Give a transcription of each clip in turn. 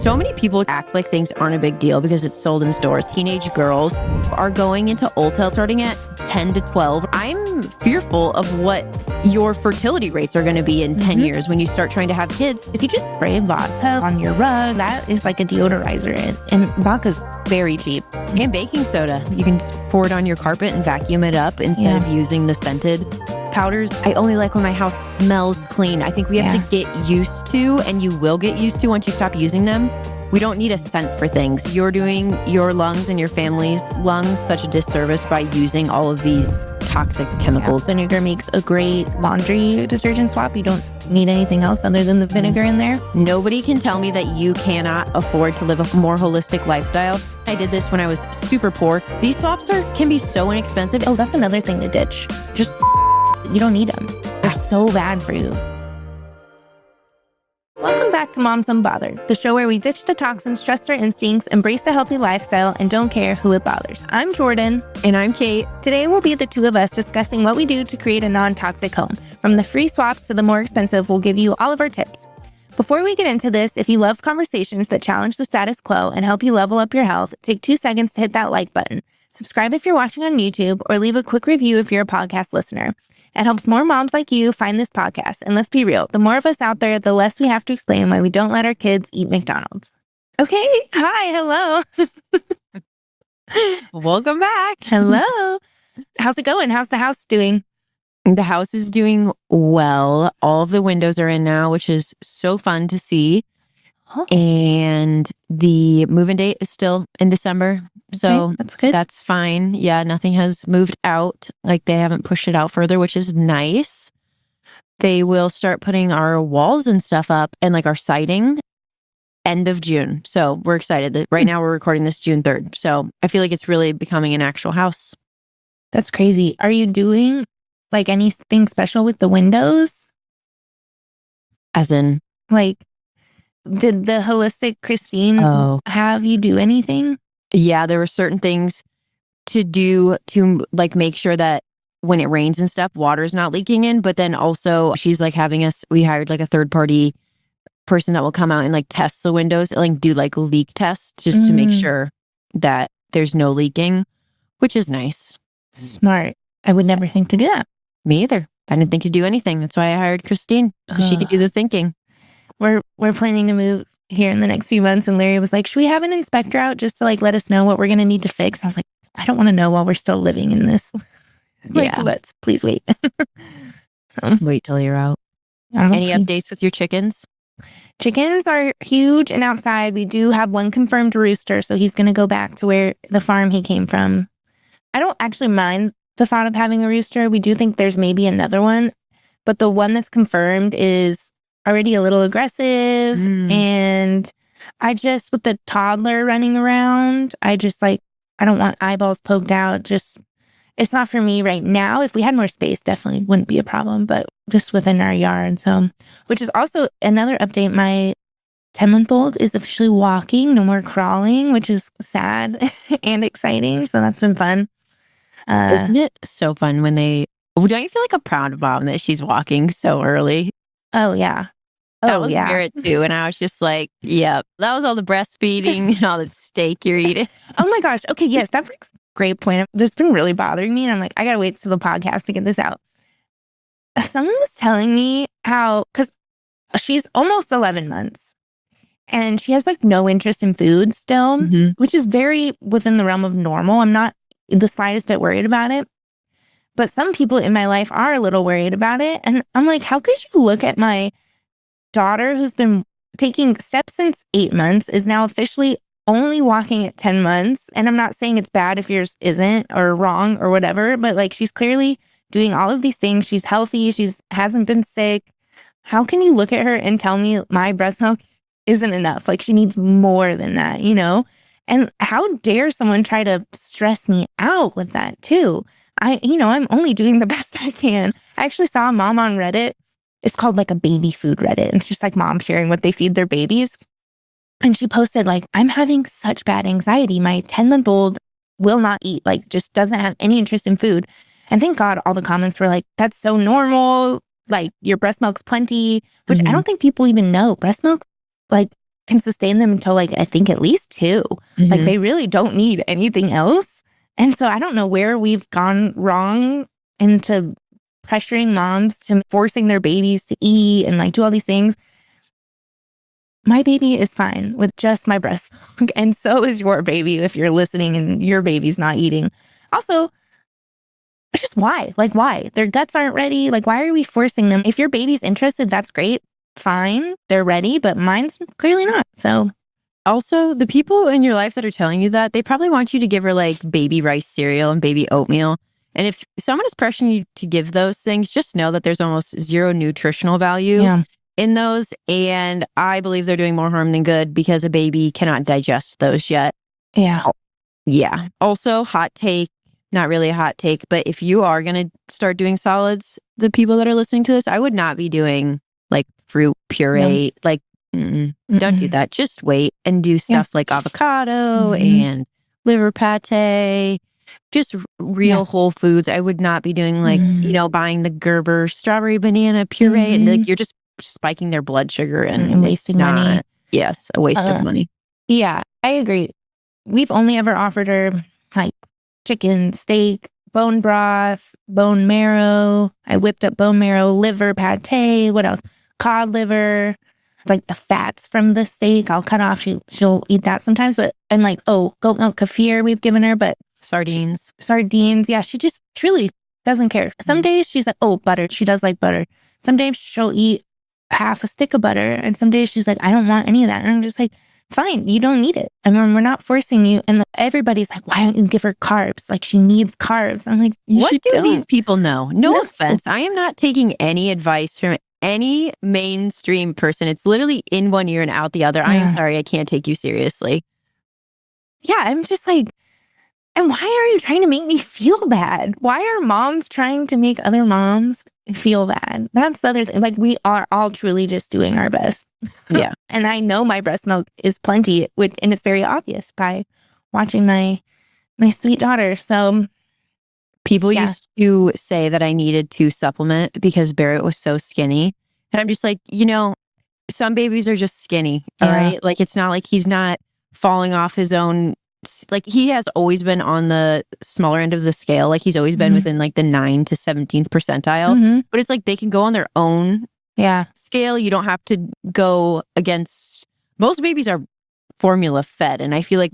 So many people act like things aren't a big deal because it's sold in stores. Teenage girls are going into Ulta starting at 10 to 12. I'm fearful of what your fertility rates are going to be in 10 years when you start trying to have kids. If you just spray vodka on your rug, that is like a deodorizer. And vodka's very cheap. And baking soda. You can pour it on your carpet and vacuum it up instead of using the scented powders. I only like when my house smells clean. I think we have to get used to, and you will get used to once you stop using them. We don't need a scent for things. You're doing your lungs and your family's lungs such a disservice by using all of these toxic chemicals. Vinegar makes a great laundry detergent swap. You don't need anything else other than the vinegar in there. Nobody can tell me that you cannot afford to live a more holistic lifestyle. I did this when I was super poor. These swaps can be so inexpensive. Oh, that's another thing to ditch. Just you don't need them. They're so bad for you. Welcome back to Moms Unbothered, the show where we ditch the toxins, trust our instincts, embrace a healthy lifestyle, and don't care who it bothers. I'm Jordan. And I'm Kate. Today will be the two of us discussing what we do to create a non-toxic home. From the free swaps to the more expensive, we'll give you all of our tips. Before we get into this, if you love conversations that challenge the status quo and help you level up your health, take 2 seconds to hit that like button. Subscribe if you're watching on YouTube, or leave a quick review if you're a podcast listener. It helps more moms like you find this podcast. And let's be real, the more of us out there, the less we have to explain why we don't let our kids eat McDonald's. Okay. Hi. Hello. Welcome back. Hello. How's it going? How's the house doing? The house is doing well. All of the windows are in now, which is so fun to see. Oh. And the move-in date is still in December. So okay, that's good. That's fine. Yeah, nothing has moved out. Like they haven't pushed it out further, which is nice. They will start putting our walls and stuff up and like our siding end of June. So we're excited that right now we're recording this June 3rd. So I feel like it's really becoming an actual house. That's crazy. Are you doing like anything special with the windows? As in? Like, did the holistic Christine have you do anything? Yeah, there were certain things to do to like make sure that when it rains and stuff, water's not leaking in. But then also she's like we hired like a third party person that will come out and like test the windows and like do like leak tests just to make sure that there's no leaking, which is nice. Smart. I would never think to do that. Me either. I didn't think to do anything. That's why I hired Christine so she could do the thinking. We're planning to move here in the next few months, and Larry was like, should we have an inspector out just to like let us know what we're going to need to fix? And I was like, I don't want to know while we're still living in this. Like, let's please wait. Wait till you're out. Any updates with your chickens? Chickens are huge and outside. We do have one confirmed rooster, so he's going to go back to where the farm he came from. I don't actually mind the thought of having a rooster. We do think there's maybe another one, but the one that's confirmed is already a little aggressive. And I just, with the toddler running around, I don't want eyeballs poked out. It's not for me right now. If we had more space, definitely wouldn't be a problem, but just within our yard. So, which is also another update. My 10-month-old is officially walking, no more crawling, which is sad and exciting. So that's been fun. Isn't it so fun when don't you feel like a proud mom that she's walking so early? Oh, yeah. That was Garrett too. And I was just like, yep, that was all the breastfeeding and all the steak you're eating. Oh my gosh. Okay. Yes. That brings a great point. This has been really bothering me. And I'm like, I got to wait till the podcast to get this out. Someone was telling me because she's almost 11 months and she has like no interest in food still, which is very within the realm of normal. I'm not the slightest bit worried about it. But some people in my life are a little worried about it. And I'm like, how could you look at my daughter who's been taking steps since 8 months, is now officially only walking at 10 months. And I'm not saying it's bad if yours isn't or wrong or whatever, but like she's clearly doing all of these things. She's healthy. Hasn't been sick. How can you look at her and tell me my breast milk isn't enough? Like she needs more than that, you know? And how dare someone try to stress me out with that too? I'm only doing the best I can. I actually saw a mom on Reddit. It's called like a baby food Reddit. And it's just like moms sharing what they feed their babies. And she posted like, I'm having such bad anxiety. My 10-month-old will not eat, like just doesn't have any interest in food. And thank God all the comments were like, that's so normal. Like your breast milk's plenty, which I don't think people even know. Breast milk, like can sustain them until like, I think at least 2. Like they really don't need anything else. And so I don't know where we've gone wrong into pressuring moms to forcing their babies to eat and like do all these things. My baby is fine with just my breast milk, and so is your baby if you're listening and your baby's not eating. Also, it's just why? Like why? Their guts aren't ready. Like why are we forcing them? If your baby's interested, that's great. Fine. They're ready, but mine's clearly not. So also, the people in your life that are telling you that, they probably want you to give her like baby rice cereal and baby oatmeal. And if someone is pressuring you to give those things, just know that there's almost zero nutritional value in those. And I believe they're doing more harm than good because a baby cannot digest those yet. Yeah. Yeah. Also, hot take, not really a hot take, but if you are going to start doing solids, the people that are listening to this, I would not be doing like fruit puree. Like, don't do that. Just wait and do stuff like avocado and liver pate. Just real whole foods. I would not be doing like, buying the Gerber strawberry banana puree and like you're just spiking their blood sugar and wasting money. Yes, a waste of money. Yeah, I agree. We've only ever offered her like chicken, steak, bone broth, bone marrow. I whipped up bone marrow, liver pate. What else? Cod liver. Like the fats from the steak, I'll cut off. She'll eat that sometimes, but and like goat milk kefir we've given her, but sardines. Yeah, she just truly doesn't care. Some days she's like, butter. She does like butter. Some days she'll eat half a stick of butter, and some days she's like, I don't want any of that. And I'm just like, fine, you don't need it. I mean, we're not forcing you. And everybody's like, why don't you give her carbs? Like she needs carbs. I'm like, what do these people know? No offense, I am not taking any advice from any mainstream person. It's literally in one ear and out the other. I am sorry, I can't take you seriously. Yeah, I'm just like, and why are you trying to make me feel bad? Why are moms trying to make other moms feel bad? That's the other thing. Like we are all truly just doing our best. Yeah. And I know my breast milk is plenty, and it's very obvious by watching my sweet daughter. So people used to say that I needed to supplement because Barrett was so skinny. And I'm just like, some babies are just skinny. All right. Like, it's not like he's not falling off his own. Like, he has always been on the smaller end of the scale. Like, he's always been within like the 9 to 17th percentile. But it's like they can go on their own scale. You don't have to go against. Most babies are formula fed. And I feel like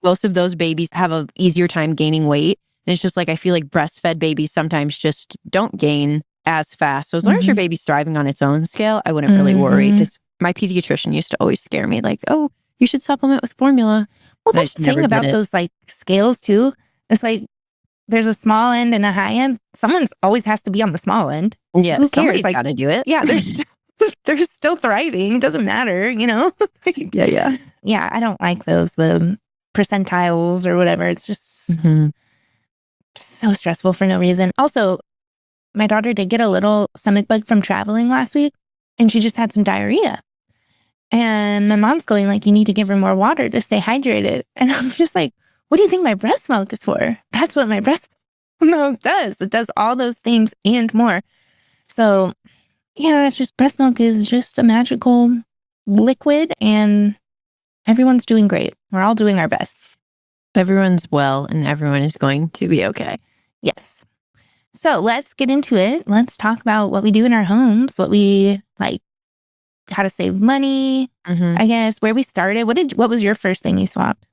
most of those babies have an easier time gaining weight. And it's just like, I feel like breastfed babies sometimes just don't gain as fast. So as long as your baby's thriving on its own scale, I wouldn't really worry. Because my pediatrician used to always scare me like, oh, you should supplement with formula. Well, that's the thing about those like scales too. It's like there's a small end and a high end. Someone's always has to be on the small end. Yeah, who cares? Somebody's got to do it. Yeah, they're still thriving. It doesn't matter, Yeah, I don't like those the percentiles or whatever. It's just so stressful for no reason. Also, my daughter did get a little stomach bug from traveling last week, and she just had some diarrhea. And my mom's going like, you need to give her more water to stay hydrated. And I'm just like, what do you think my breast milk is for? That's what my breast milk does. It does all those things and more. So yeah, it's just breast milk is just a magical liquid, and everyone's doing great. We're all doing our best. Everyone's well, and everyone is going to be okay. Yes. So let's get into it. Let's talk about what we do in our homes, what we like, how to save money, I guess, where we started. What was your first thing you swapped?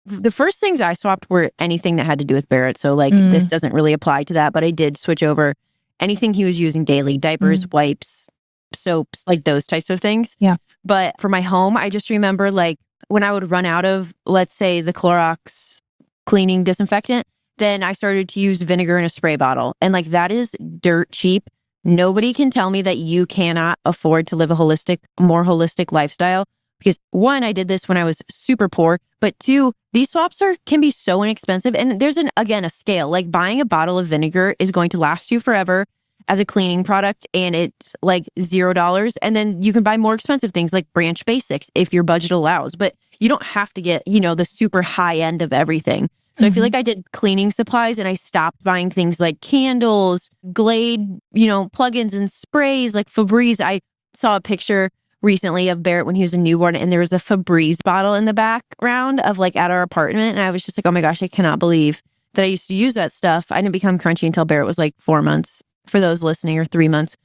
The first things I swapped were anything that had to do with Barrett. So like this doesn't really apply to that, but I did switch over anything he was using daily, diapers, wipes, soaps, like those types of things. Yeah. But for my home, I just remember like when I would run out of, let's say, the Clorox cleaning disinfectant, then I started to use vinegar in a spray bottle. And like that is dirt cheap. Nobody can tell me that you cannot afford to live a more holistic lifestyle. Because one, I did this when I was super poor, but two, these swaps can be so inexpensive. And there's a scale. Like buying a bottle of vinegar is going to last you forever as a cleaning product, and it's like $0. And then you can buy more expensive things like Branch Basics if your budget allows, but you don't have to get, the super high end of everything. So I feel like I did cleaning supplies, and I stopped buying things like candles, Glade, plugins and sprays like Febreze. I saw a picture recently of Barrett when he was a newborn, and there was a Febreze bottle in the background of like at our apartment. And I was just like, oh my gosh, I cannot believe that I used to use that stuff. I didn't become crunchy until Barrett was like 4 months, for those listening, or 3 months.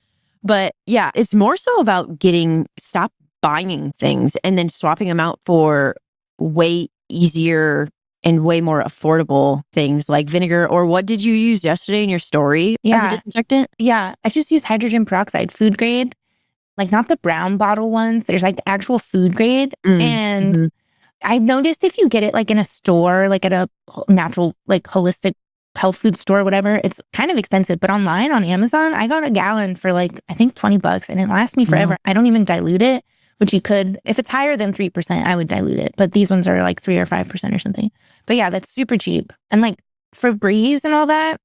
But yeah, it's more so about stop buying things and then swapping them out for way easier and way more affordable things like vinegar. Or what did you use yesterday in your story as a disinfectant? Yeah, I just use hydrogen peroxide, food grade, like not the brown bottle ones. There's like actual food grade. And I noticed if you get it like in a store, like at a natural, like holistic health food store, whatever, it's kind of expensive. But online on Amazon, I got a gallon for like, I think $20, and it lasts me forever. I don't even dilute it, which you could. If it's higher than 3%, I would dilute it. But these ones are like 3 or 5% or something. But yeah, that's super cheap. And like Febreze and all that,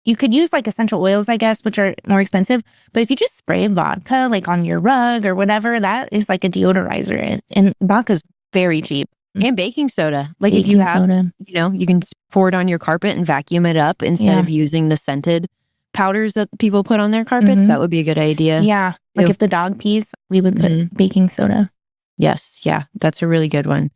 you could use like essential oils, I guess, which are more expensive. But if you just spray vodka like on your rug or whatever, that is like a deodorizer. And vodka's very cheap. And baking soda. Like if you have, you can pour it on your carpet and vacuum it up instead of using the scented powders that people put on their carpets. That would be a good idea. Yeah. Like if the dog pees, we would put baking soda. Yes. Yeah. That's a really good one.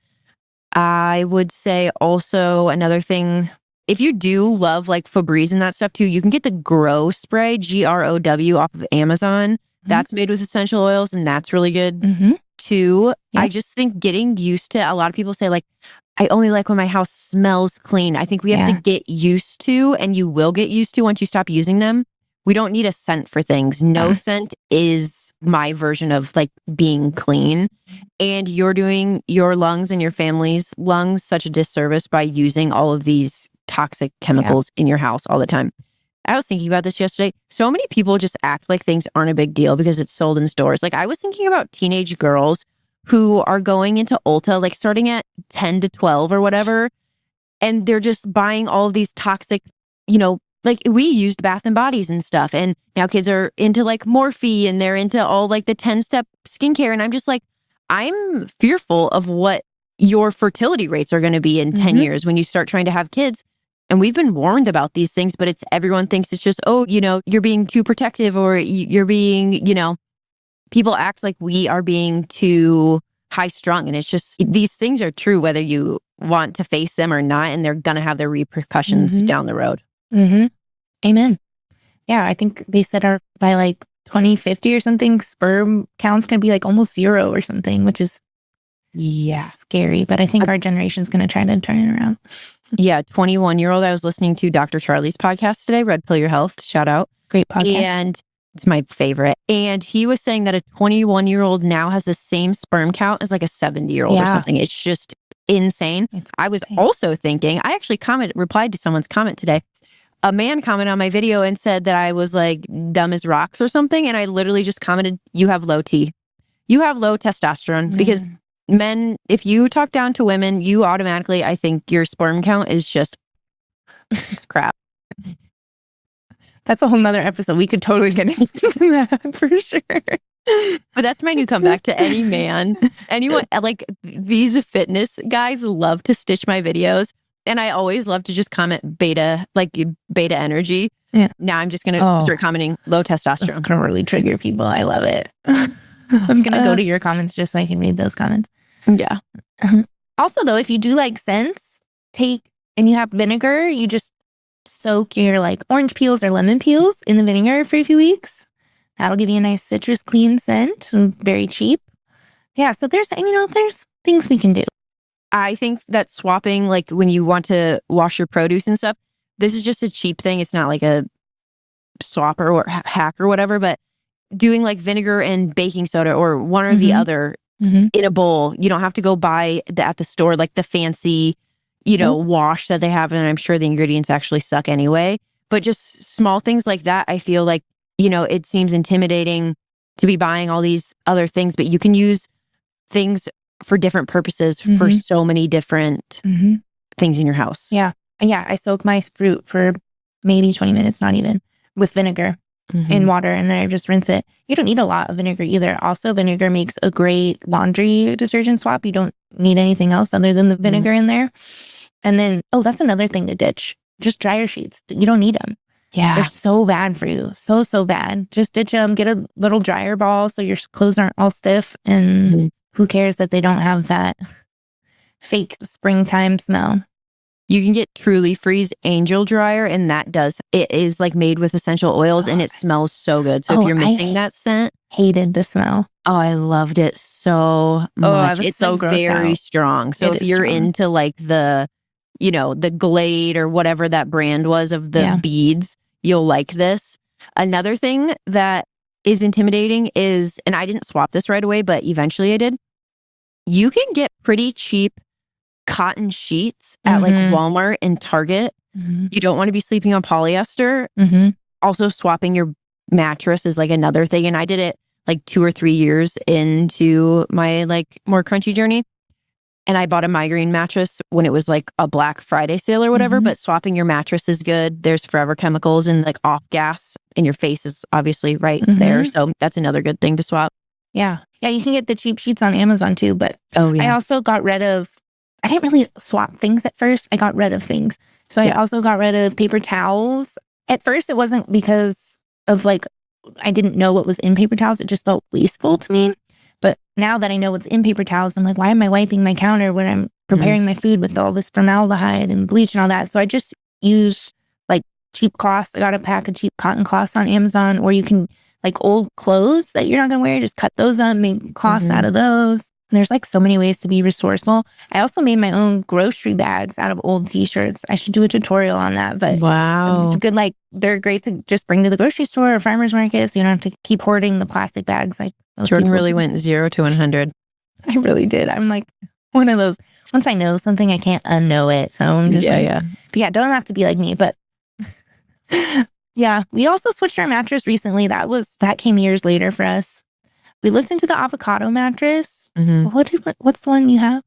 I would say also another thing, if you do love like Febreze and that stuff too, you can get the Grow spray, GROW, off of Amazon. That's made with essential oils, and that's really good too. I just think getting used to, a lot of people say like, I only like when my house smells clean. I think we have to get used to, and you will get used to once you stop using them. We don't need a scent for things. No scent is my version of like being clean. And you're doing your lungs and your family's lungs such a disservice by using all of these toxic chemicals in your house all the time. I was thinking about this yesterday. So many people just act like things aren't a big deal because it's sold in stores. Like I was thinking about teenage girls who are going into Ulta, like starting at 10 to 12 or whatever. And they're just buying all of these toxic, like we used Bath and Bodies and stuff. And now kids are into like Morphe, and they're into all like the 10-step skincare. And I'm just like, I'm fearful of what your fertility rates are going to be in 10 years when you start trying to have kids. And we've been warned about these things, but everyone thinks it's just, you're being too protective, or you're being, people act like we are being too high strung. And it's just, these things are true whether you want to face them or not, and they're going to have their repercussions down the road. Amen. Yeah, I think they said by like 2050 or something, sperm count's going to be like almost 0 or something, which is scary. But I think our generation's going to try to turn it around. 21-year-old. I was listening to Dr. Charlie's podcast today, Red Pill Your Health. Shout out. Great podcast. And it's my favorite. And he was saying that a 21-year-old now has the same sperm count as like a 70-year-old or something. It's just insane. I was also thinking, I actually replied to someone's comment today. A man commented on my video and said that I was like dumb as rocks or something. And I literally just commented, you have low T. You have low testosterone because men, if you talk down to women, you automatically, I think your sperm count is just crap. That's a whole nother episode. We could totally get into that for sure. But that's my new comeback to any man. Anyone, like these fitness guys love to stitch my videos. And I always love to just comment beta energy. Yeah. Now I'm just going to start commenting low testosterone. That's going to really trigger people. I love it. I'm going to go to your comments just so I can read those comments. Yeah. Also, though, if you do like scents, and you have vinegar, you just soak your like orange peels or lemon peels in the vinegar for a few weeks. That'll give you a nice citrus clean scent, and very cheap. Yeah. So there's things we can do. I think that swapping, like when you want to wash your produce and stuff, this is just a cheap thing. It's not like a swap or hack or whatever, but doing like vinegar and baking soda or one or the other in a bowl. You don't have to go buy at the store like the fancy, wash that they have. And I'm sure the ingredients actually suck anyway. But just small things like that, I feel like, it seems intimidating to be buying all these other things, but you can use things for different purposes for so many different things in your house. Yeah. Yeah. I soak my fruit for maybe 20 minutes, not even, with vinegar in water, and then I just rinse it. You don't need a lot of vinegar either. Also, vinegar makes a great laundry detergent swap. You don't need anything else other than the vinegar in there. And then, that's another thing to ditch. Just dryer sheets. You don't need them. Yeah. They're so bad for you. So, so bad. Just ditch them. Get a little dryer ball so your clothes aren't all stiff. And who cares that they don't have that fake springtime smell. You can get Truly Freeze Angel Dryer, and it is like made with essential oils, and it smells so good. So if you're missing that scent. Hated the smell. Oh, I loved it so much. It's so like very strong. So if you're into like the Glade or whatever that brand was of the beads, you'll like this. Another thing that is intimidating is, and I didn't swap this right away, but eventually I did. You can get pretty cheap cotton sheets at like Walmart and Target. You don't want to be sleeping on polyester. Also, swapping your mattress is like another thing. And I did it like 2 or 3 years into my like more crunchy journey. And I bought a migraine mattress when it was like a Black Friday sale or whatever, but swapping your mattress is good. There's forever chemicals and like off gas, and your face is obviously right there. So that's another good thing to swap. Yeah. Yeah, you can get the cheap sheets on Amazon too, but I also got rid of, I didn't really swap things at first. I got rid of things. So I also got rid of paper towels. At first, it wasn't because of like, I didn't know what was in paper towels. It just felt wasteful to me. But now that I know what's in paper towels, I'm like, why am I wiping my counter when I'm preparing my food with all this formaldehyde and bleach and all that? So I just use like cheap cloths. I got a pack of cheap cotton cloths on Amazon, or you can like old clothes that you're not going to wear, just cut those up, make cloths out of those. And there's like so many ways to be resourceful. I also made my own grocery bags out of old t-shirts. I should do a tutorial on that, but wow. Good. Like they're great to just bring to the grocery store or farmer's market, so you don't have to keep hoarding the plastic bags. Like Jordan really went 0 to 100. I really did. I'm like one of those, once I know something, I can't unknow it. So I'm just but yeah, don't have to be like me, but yeah. We also switched our mattress recently. That came years later for us. We looked into the avocado mattress. What's the one you have?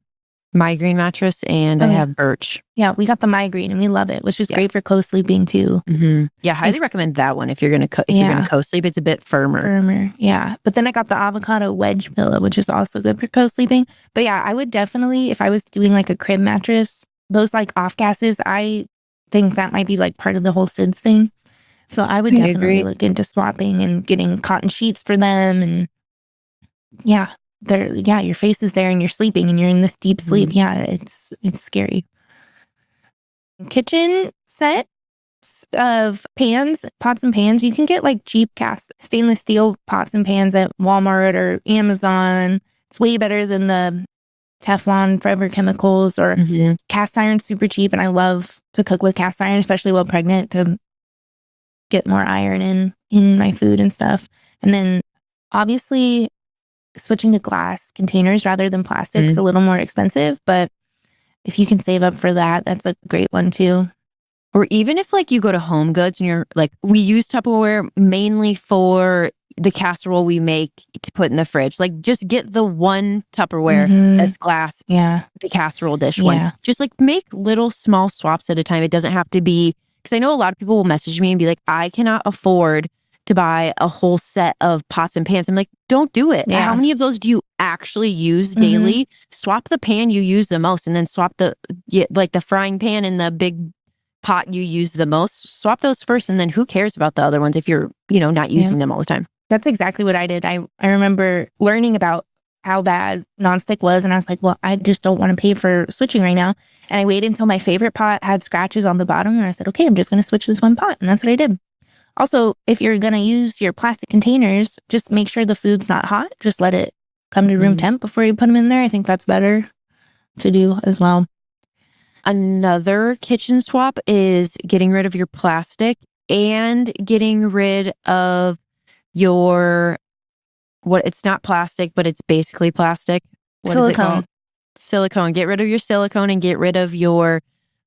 Migraine mattress, and I have birch. Yeah, we got the migraine and we love it, which is great for co-sleeping too. Yeah, highly recommend that one if you're gonna co-sleep. It's a bit firmer. Yeah. But then I got the avocado wedge pillow, which is also good for co-sleeping. But yeah, I would definitely, if I was doing like a crib mattress, those like off gases, I think that might be like part of the whole SIDS thing. So I would definitely look into swapping and getting cotton sheets for them. And your face is there and you're sleeping and you're in this deep sleep. Yeah, it's scary. Kitchen sets of pans, pots and pans. You can get like cheap cast stainless steel pots and pans at Walmart or Amazon. It's way better than the Teflon forever chemicals, or cast iron, super cheap. And I love to cook with cast iron, especially while pregnant, to get more iron in my food and stuff. And then obviously switching to glass containers rather than plastic is a little more expensive, but if you can save up for that, that's a great one too. Or even if like you go to Home Goods and you're like, we use Tupperware mainly for the casserole we make to put in the fridge. Like just get the one Tupperware that's glass, the casserole dish one. Just like make little small swaps at a time. It doesn't have to be, because I know a lot of people will message me and be like, I cannot afford to buy a whole set of pots and pans. I'm like, don't do it. Yeah. How many of those do you actually use daily? Swap the pan you use the most, and then swap the frying pan and the big pot you use the most. Swap those first, and then who cares about the other ones if you're, not using them all the time. That's exactly what I did. I remember learning about how bad nonstick was, and I was like, well, I just don't want to pay for switching right now. And I waited until my favorite pot had scratches on the bottom, and I said, okay, I'm just going to switch this one pot. And that's what I did. Also, if you're going to use your plastic containers, just make sure the food's not hot. Just let it come to room temp before you put them in there. I think that's better to do as well. Another kitchen swap is getting rid of your plastic and getting rid of your, it's not plastic, but it's basically plastic. What is it called? Silicone. Get rid of your silicone and get rid of your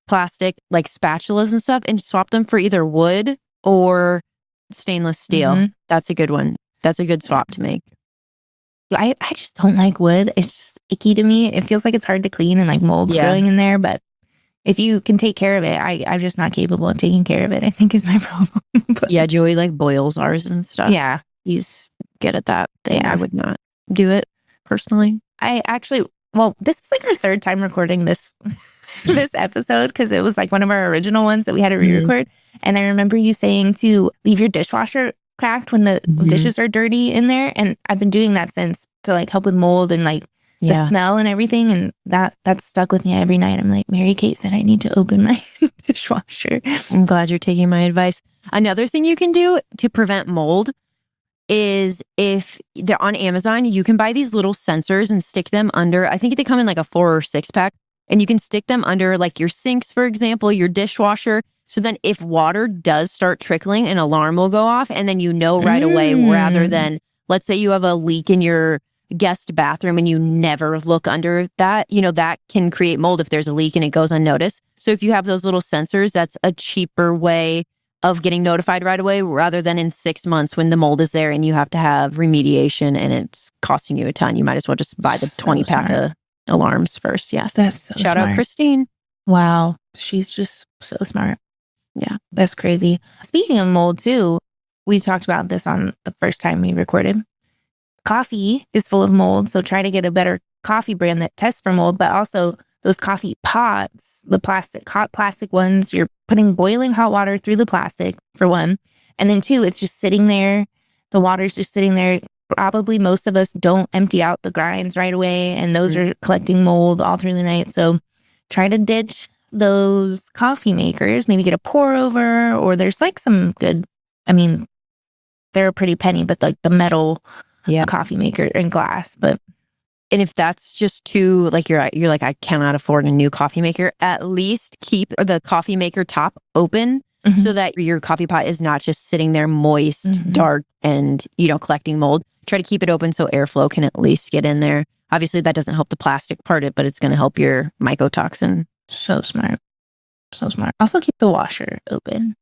plastic, like spatulas and stuff, and swap them for either wood or stainless steel. That's a good one. That's a good swap to make. I just don't like wood. It's just icky to me. It feels like it's hard to clean and like mold's growing in there. But if you can take care of it, I'm just not capable of taking care of it, I think is my problem. Yeah, Joey like boils ours and stuff. Yeah. He's good at that thing. I would not do it personally. This is like our third time recording this episode, because it was like one of our original ones that we had to re-record. And I remember you saying to leave your dishwasher cracked when the dishes are dirty in there. And I've been doing that since to like help with mold and like the smell and everything. And that's stuck with me every night. I'm like, Mary Kate said I need to open my dishwasher. I'm glad you're taking my advice. Another thing you can do to prevent mold is if they're on Amazon, you can buy these little sensors and stick them under, I think they come in like a 4 or 6 pack, and you can stick them under like your sinks, for example, your dishwasher. So then if water does start trickling, an alarm will go off and then you know right away, rather than, let's say you have a leak in your guest bathroom and you never look under that, you know, that can create mold if there's a leak and it goes unnoticed. So if you have those little sensors, that's a cheaper way of getting notified right away, rather than in 6 months when the mold is there and you have to have remediation and it's costing you a ton. You might as well just buy the 20 pack of alarms first. Yes. That's so Shout smart. out Christine. Wow. She's just so smart. Yeah. That's crazy. Speaking of mold too, we talked about this on the first time we recorded. Coffee is full of mold. So try to get a better coffee brand that tests for mold, but also those coffee pots, the hot plastic ones, you're putting boiling hot water through the plastic for one. And then two, it's just sitting there. The water's just sitting there. Probably most of us don't empty out the grinds right away. And those are collecting mold all through the night. So try to ditch those coffee makers, maybe get a pour over, or there's like some good, I mean, they're a pretty penny, but like the metal coffee maker and glass. But and if that's just too, like you're like, I cannot afford a new coffee maker, at least keep the coffee maker top open so that your coffee pot is not just sitting there moist, dark, and, you know, collecting mold. Try to keep it open so airflow can at least get in there. Obviously, that doesn't help the plastic part of it, but it's going to help your mycotoxin. So smart. So smart. Also keep the washer open.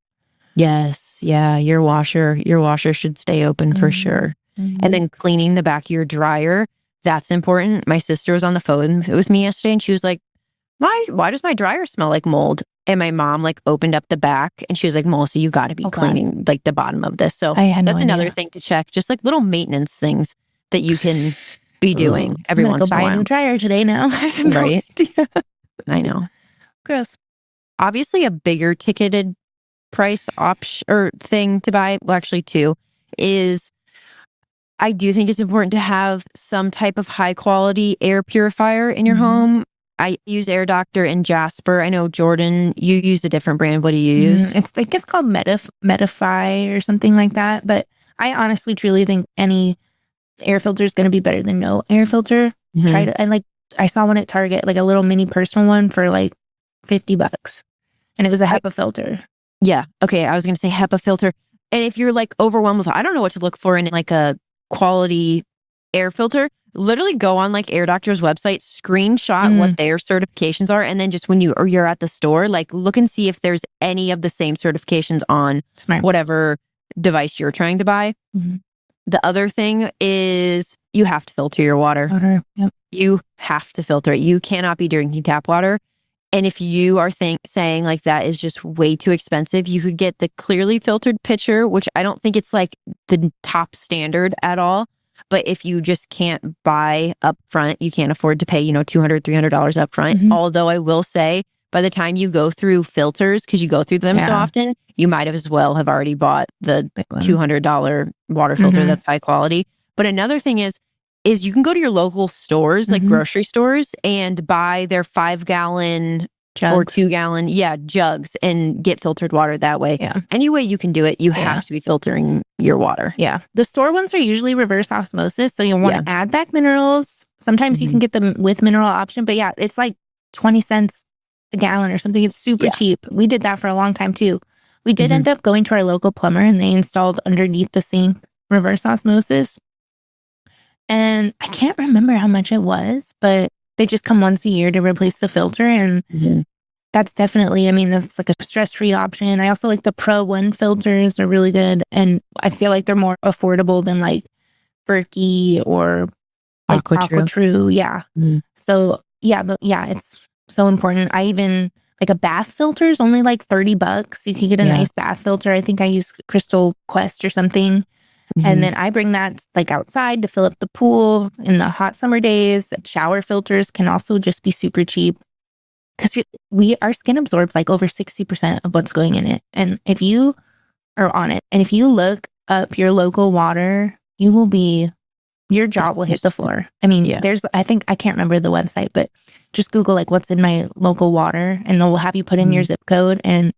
Yes. Yeah. Your washer should stay open for sure. And then cleaning the back of your dryer. That's important. My sister was on the phone with me yesterday and she was like, why does my dryer smell like mold? And my mom like opened up the back and she was like, Melissa, you got to be cleaning like the bottom of this. So that's another thing to check. Just like little maintenance things that you can be doing every once in a while. I'm gonna go buy a new dryer today now. Right? I know. Gross. Obviously a bigger ticketed price option or thing to buy, well actually two, is I do think it's important to have some type of high quality air purifier in your home. I use Air Doctor and Jasper. I know, Jordan, you use a different brand. What do you use? It's called Medify or something like that. But I honestly, truly think any air filter is going to be better than no air filter. I saw one at Target, like a little mini personal one for like $50. And it was a HEPA filter. Yeah. Okay. I was going to say HEPA filter. And if you're like overwhelmed with, I don't know what to look for in like a quality air filter, literally go on like Air Doctor's website, screenshot what their certifications are. And then just when you're at the store, like look and see if there's any of the same certifications on whatever device you're trying to buy. The other thing is you have to filter your water. Yep. You have to filter it. You cannot be drinking tap water. And if you are saying like that is just way too expensive, you could get the clearly filtered pitcher, which I don't think it's like the top standard at all. But if you just can't buy up front, you can't afford to pay, $200, $300 up front. Although I will say, by the time you go through filters, because you go through them so often, you might have as well have already bought the $200 water filter that's high quality. But another thing is you can go to your local stores, like grocery stores, and buy their 5-gallon or 2-gallon, jugs, and get filtered water that way. Yeah. Any way you can do it, you have to be filtering your water. Yeah. The store ones are usually reverse osmosis, so you'll want to add back minerals. Sometimes you can get them with mineral option, but it's like 20 cents a gallon or something. It's super cheap. We did that for a long time too. We did end up going to our local plumber and they installed underneath the sink reverse osmosis. And I can't remember how much it was, but they just come once a year to replace the filter. And that's definitely, that's like a stress-free option. I also like the Pro 1 filters are really good. And I feel like they're more affordable than like Berkey or like AquaTrue. Yeah. So it's so important. I even, like a bath filter is only like $30. You can get a nice bath filter. I think I use Crystal Quest or something. And then I bring that like outside to fill up the pool in the hot summer days. Shower filters can also just be super cheap. because our skin absorbs like over 60% of what's going in it. And if you are on it, and if you look up your local water, your jaw will hit the floor. I mean, I can't remember the website, but just Google like what's in my local water and they'll have you put in your zip code, and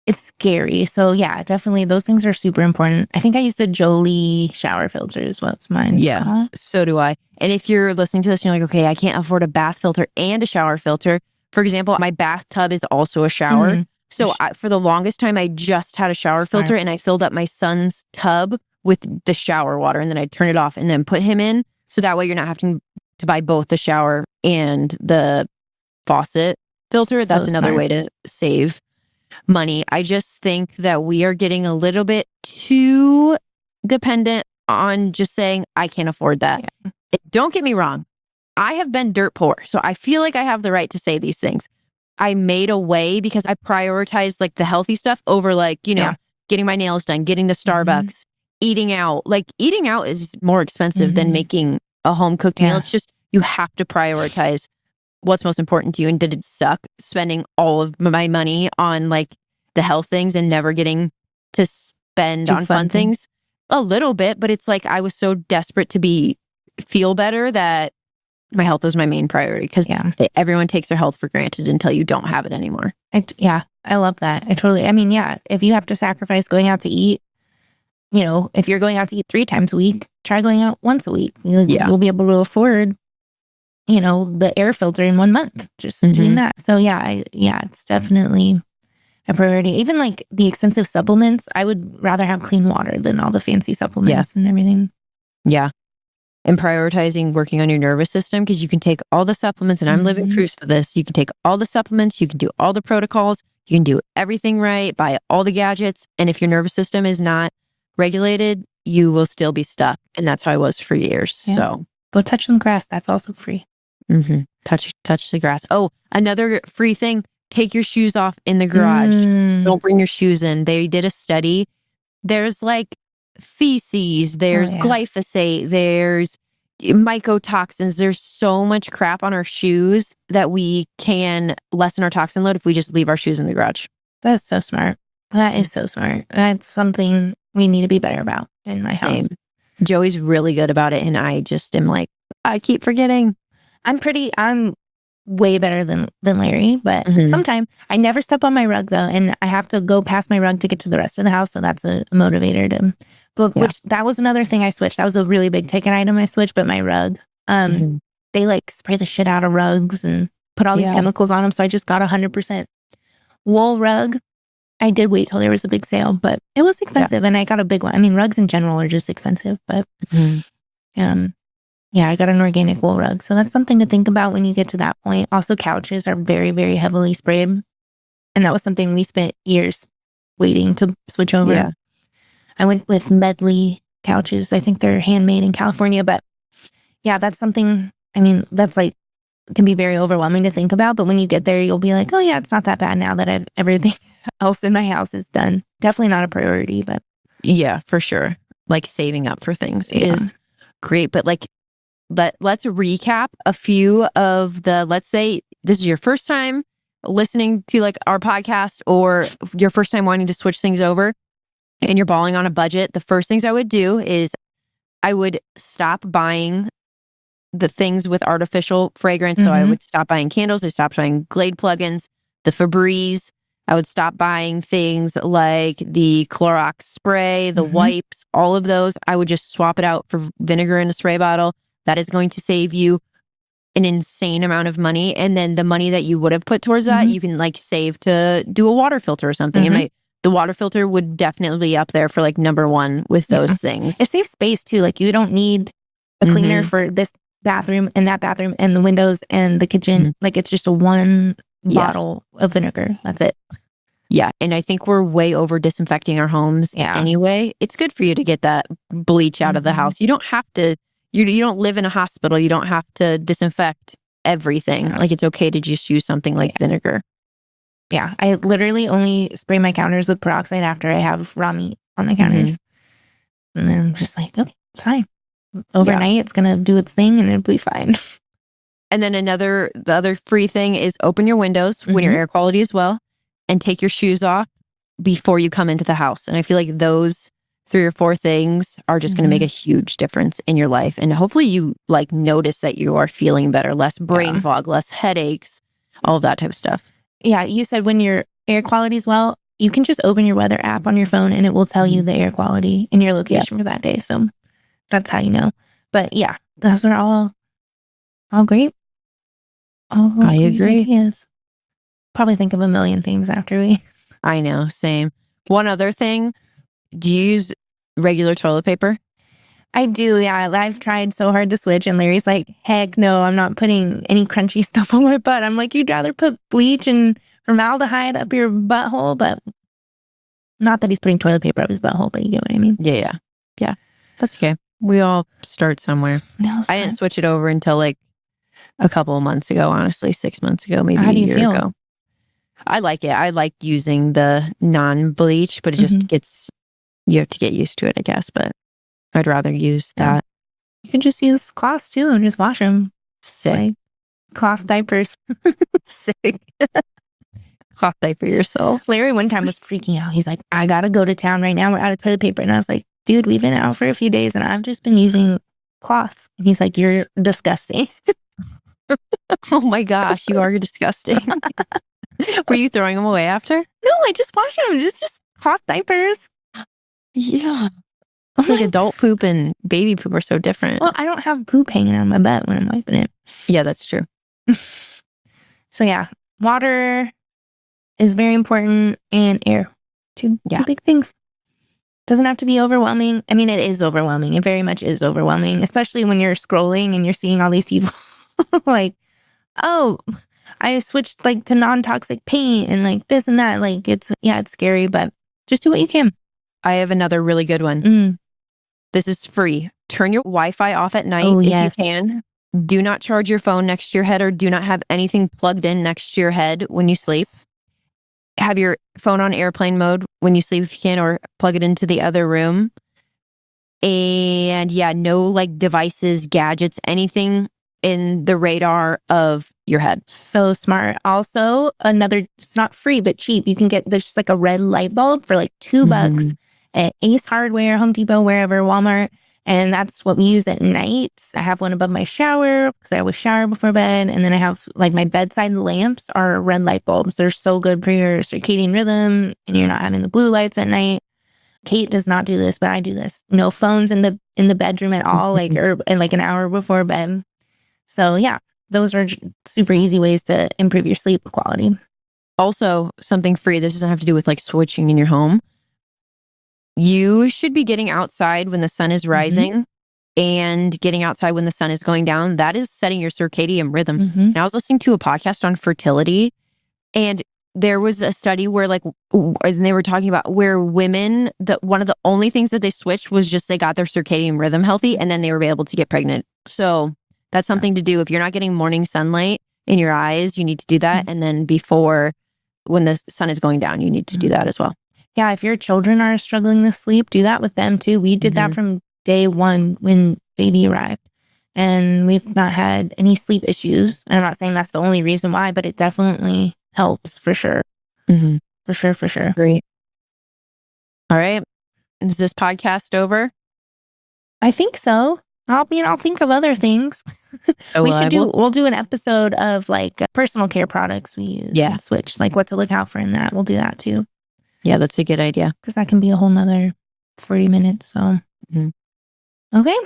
it's scary. So yeah, definitely those things are super important. I think I use the Jolie shower filter is what's mine. Yeah, so do I. And if you're listening to this and you're like, okay, I can't afford a bath filter and a shower filter. For example, my bathtub is also a shower. So for the longest time, I just had a shower filter, and I filled up my son's tub with the shower water, and then I'd turn it off and then put him in. So that way you're not having to buy both the shower and the faucet filter. That's another way to save money. I just think that we are getting a little bit too dependent on just saying, I can't afford that. Yeah. Don't get me wrong. I have been dirt poor, so I feel like I have the right to say these things. I made a way because I prioritized like the healthy stuff over like, getting my nails done, getting the Starbucks, eating out. Like eating out is more expensive than making a home cooked meal. It's just, you have to prioritize what's most important to you. And did it suck spending all of my money on like the health things and never getting to spend on fun things? A little bit, but it's like I was so desperate to feel better that my health was my main priority, because everyone takes their health for granted until you don't have it anymore. I love that. If you have to sacrifice going out to eat, if you're going out to eat 3 times a week, try going out once a week. You'll be able to afford, the air filter in 1 month, just doing that. So it's definitely a priority. Even like the expensive supplements, I would rather have clean water than all the fancy supplements and everything. Yeah. And prioritizing working on your nervous system, because you can take all the supplements, and I'm living proof of this. You can take all the supplements, you can do all the protocols, you can do everything right, buy all the gadgets. And if your nervous system is not regulated, you will still be stuck. And that's how I was for years. Yeah. So go touch some grass. That's also free. Touch the grass. Oh, another free thing. Take your shoes off in the garage. Don't bring your shoes in. They did a study. There's like feces, there's glyphosate, there's mycotoxins. There's so much crap on our shoes that we can lessen our toxin load if we just leave our shoes in the garage. That's so smart. That is so smart. That's something we need to be better about in my house. Joey's really good about it, and I just am like, I keep forgetting. I'm way better than Larry, but sometimes I never step on my rug though, and I have to go past my rug to get to the rest of the house. So that's a motivator to. Which that was another thing I switched. That was a really big ticket item I switched. But my rug, they like spray the shit out of rugs and put all these chemicals on them. So I just got 100% wool rug. I did wait till there was a big sale, but it was expensive, and I got a big one. I mean, rugs in general are just expensive, but I got an organic wool rug. So that's something to think about when you get to that point. Also, couches are very, very heavily sprayed. And that was something we spent years waiting to switch over. Yeah. I went with Medley couches. I think they're handmade in California. But that's something, that's like, can be very overwhelming to think about. But when you get there, you'll be like, oh yeah, it's not that bad now that everything else in my house is done. Definitely not a priority, but. Yeah, for sure. Like saving up for things is great. But like, let's recap a few of let's say this is your first time listening to like our podcast, or your first time wanting to switch things over and you're balling on a budget. The first things I would do is I would stop buying the things with artificial fragrance. So I would stop buying candles. I stopped buying Glade plugins, the Febreze. I would stop buying things like the Clorox spray, the wipes, all of those. I would just swap it out for vinegar in a spray bottle. That is going to save you an insane amount of money. And then the money that you would have put towards that, you can like save to do a water filter or something. And the water filter would definitely be up there for like number one with those things. It saves space too. Like you don't need a cleaner for this bathroom and that bathroom and the windows and the kitchen. Like it's just a one bottle of vinegar. That's it. Yeah. And I think we're way over disinfecting our homes anyway. It's good for you to get that bleach out of the house. You don't have to, you don't live in a hospital. You don't have to disinfect everything. Like it's okay to just use something like vinegar. Yeah. I literally only spray my counters with peroxide after I have raw meat on the counters. And then I'm just like, okay, it's fine. Overnight, it's going to do its thing and it'll be fine. And then the other free thing is open your windows when your air quality is well, and take your shoes off before you come into the house. And I feel like those 3 or 4 things are just going to make a huge difference in your life. And hopefully you like notice that you are feeling better, less brain fog, less headaches, all of that type of stuff. Yeah. You said when your air quality is well, you can just open your weather app on your phone and it will tell you the air quality in your location for that day. So that's how you know. But yeah, those are all great. I agree. Yes. Probably think of a million things after we. I know. Same. One other thing. Do you use regular toilet paper? I do, yeah. I've tried so hard to switch, and Larry's like, heck no, I'm not putting any crunchy stuff on my butt. I'm like, you'd rather put bleach and formaldehyde up your butthole, but not that he's putting toilet paper up his butthole, but you get what I mean. Yeah. That's okay. We all start somewhere. No, I didn't switch it over until like a couple of months ago, honestly, 6 months ago, maybe a year ago. I like it. I like using the non-bleach, but it just gets, you have to get used to it, I guess, but I'd rather use that. You can just use cloths too and just wash them. Sick. Like cloth diapers. Sick. Cloth diaper yourself. Larry one time was freaking out. He's like, I gotta go to town right now. We're out of toilet paper. And I was like, dude, we've been out for a few days and I've just been using cloths. And he's like, you're disgusting. Oh my gosh, you are disgusting. Were you throwing them away after? No, I just washed them. Just cloth diapers. Yeah. Like adult poop and baby poop are so different. Well, I don't have poop hanging on my butt when I'm wiping it. Yeah, that's true. So yeah, water is very important, and air. Two big things. Doesn't have to be overwhelming. I mean, it is overwhelming. It very much is overwhelming, especially when you're scrolling and you're seeing all these people like, oh, I switched like to non-toxic paint and like this and that. Like it's scary, but just do what you can. I have another really good one. This is free. Turn your Wi-Fi off at night if you can. Do not charge your phone next to your head, or do not have anything plugged in next to your head when you sleep. Have your phone on airplane mode when you sleep if you can, or plug it into the other room. And no like devices, gadgets, anything in the radar of your head. So smart. Also, it's not free, but cheap. You can get this just like a red light bulb for like $2 at Ace Hardware, Home Depot, wherever, Walmart. And that's what we use at night. I have one above my shower because I always shower before bed. And then I have like my bedside lamps are red light bulbs. They're so good for your circadian rhythm and you're not having the blue lights at night. Kate does not do this, but I do this. No phones in the bedroom at all, like an hour before bed. So yeah, those are super easy ways to improve your sleep quality. Also, something free. This doesn't have to do with like switching in your home. You should be getting outside when the sun is rising and getting outside when the sun is going down. That is setting your circadian rhythm. And I was listening to a podcast on fertility, and there was a study where they were talking about where women, one of the only things that they switched was just they got their circadian rhythm healthy, and then they were able to get pregnant. So that's something to do. If you're not getting morning sunlight in your eyes, you need to do that. And then before, when the sun is going down, you need to do that as well. Yeah, if your children are struggling to sleep, do that with them too. We did that from day one when baby arrived. And we've not had any sleep issues. And I'm not saying that's the only reason why, but it definitely helps for sure. For sure. Great. All right. Is this podcast over? I think so. I'll think of other things. We'll do an episode of like personal care products we use. And switch, like what to look out for in that. We'll do that too. Yeah, that's a good idea. Because that can be a whole nother 40 minutes. So, okay.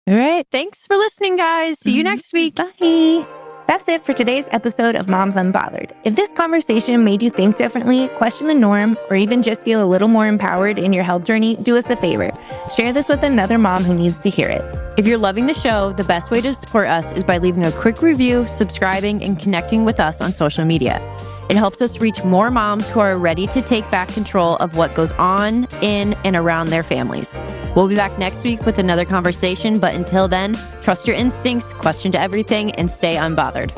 All right. Thanks for listening, guys. See you next week. Bye. That's it for today's episode of Moms Unbothered. If this conversation made you think differently, question the norm, or even just feel a little more empowered in your health journey, do us a favor. Share this with another mom who needs to hear it. If you're loving the show, the best way to support us is by leaving a quick review, subscribing, and connecting with us on social media. It helps us reach more moms who are ready to take back control of what goes on in and around their families. We'll be back next week with another conversation, but until then, trust your instincts, question to everything, and stay unbothered.